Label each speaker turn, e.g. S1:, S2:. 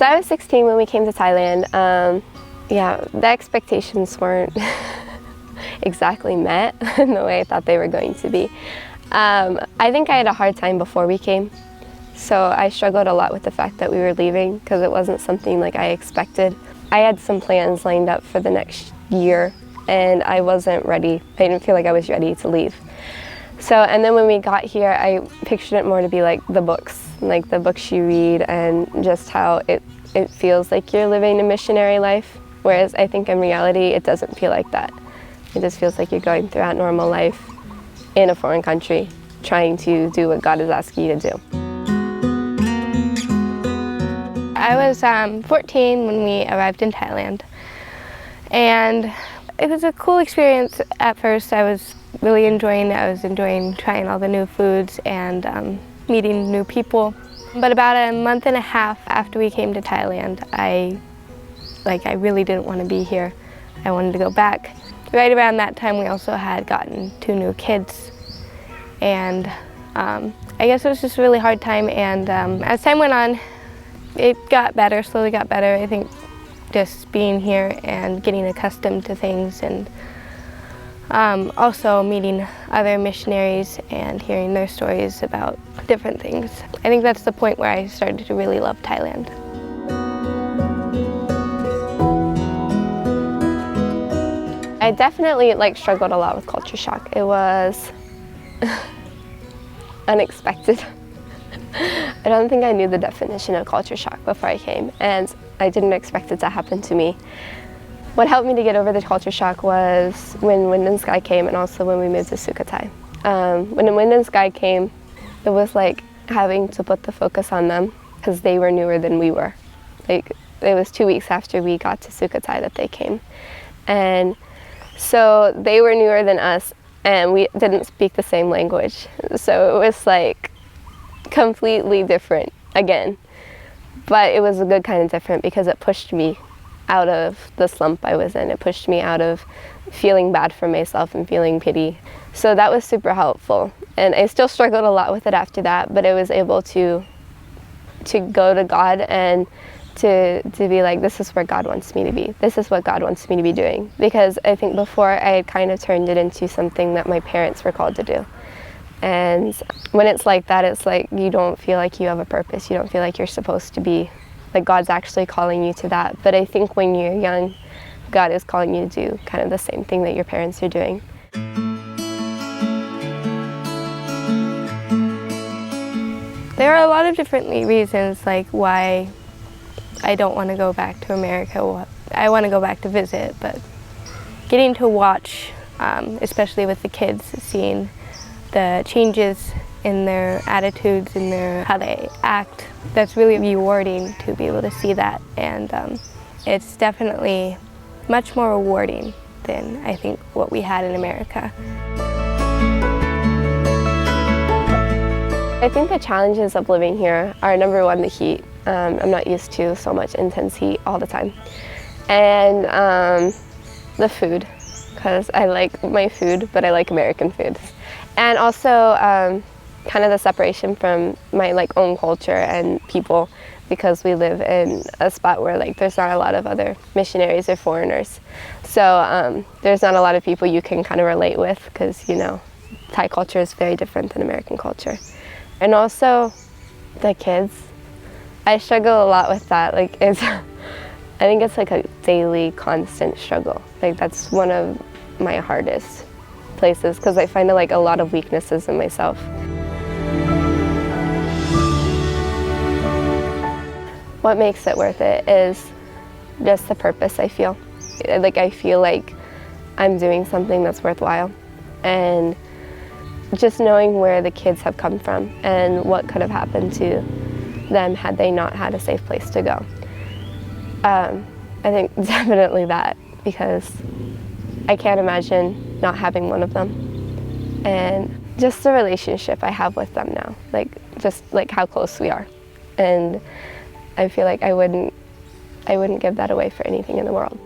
S1: So I was 16 when we came to Thailand. Yeah, the expectations weren't exactly met in the way I thought they were going to be. I think I had a hard time before we came. So I struggled a lot with the fact that we were leaving because it wasn't something like I expected. I had some plans lined up for the next year and I wasn't ready. I didn't feel like I was ready to leave. So, and then when we got here, I pictured it more to be like the books you read and just how it feels like you're living a missionary life. Whereas I think in reality, it doesn't feel like that. It just feels like you're going throughout normal life in a foreign country, trying to do what God is asking you to do.
S2: I was 14 when we arrived in Thailand, and it was a cool experience at first. I was enjoying trying all the new foods and meeting new people. But about a month and a half after we came to Thailand, I really didn't want to be here. I wanted to go back. Right around that time, we also had gotten 2 new kids, and I guess it was just a really hard time. And as time went on, it got better, slowly got better. I think just being here and getting accustomed to things, and also meeting other missionaries and hearing their stories about different things. I think that's the point where I started to really love Thailand.
S1: I definitely struggled a lot with culture shock. It was unexpected. I don't think I knew the definition of culture shock before I came, and I didn't expect it to happen to me. What helped me to get over the culture shock was when Wind and Sky came, and also when we moved to Sukhothai. When the Wind and Sky came, it was like having to put the focus on them because they were newer than we were. It was 2 weeks after we got to Sukhothai that they came. And so they were newer than us, and we didn't speak the same language. So it was like completely different again. But it was a good kind of different because it pushed me out of the slump I was in. It pushed me out of feeling bad for myself and feeling pity. So that was super helpful. And I still struggled a lot with it after that, but I was able to go to God and to be like, this is where God wants me to be. This is what God wants me to be doing. Because I think before I had kind of turned it into something that my parents were called to do. And when it's like that, it's like you don't feel like you have a purpose. You don't feel like you're supposed to be, like God's actually calling you to that. But I think when you're young, God is calling you to do kind of the same thing that your parents are doing.
S2: There are a lot of different reasons like why I don't want to go back to America. I want to go back to visit, but getting to watch, especially with the kids, seeing the changes in their attitudes and how they act, that's really rewarding to be able to see that. And it's definitely much more rewarding than I think what we had in America.
S1: I think the challenges of living here are, number 1, the heat. I'm not used to so much intense heat all the time. And the food, because I like my food, but I like American food. And also kind of the separation from my own culture and people, because we live in a spot where there's not a lot of other missionaries or foreigners. So there's not a lot of people you can kind of relate with, because Thai culture is very different than American culture. And also the kids. I struggle a lot with that. I think it's a daily, constant struggle. That's one of my hardest places, because I find a lot of weaknesses in myself. What makes it worth it is just the purpose I feel. I feel like I'm doing something that's worthwhile, and just knowing where the kids have come from and what could have happened to them had they not had a safe place to go. I think definitely that, because I can't imagine not having one of them. And just the relationship I have with them now, just how close we are. And I feel like I wouldn't give that away for anything in the world.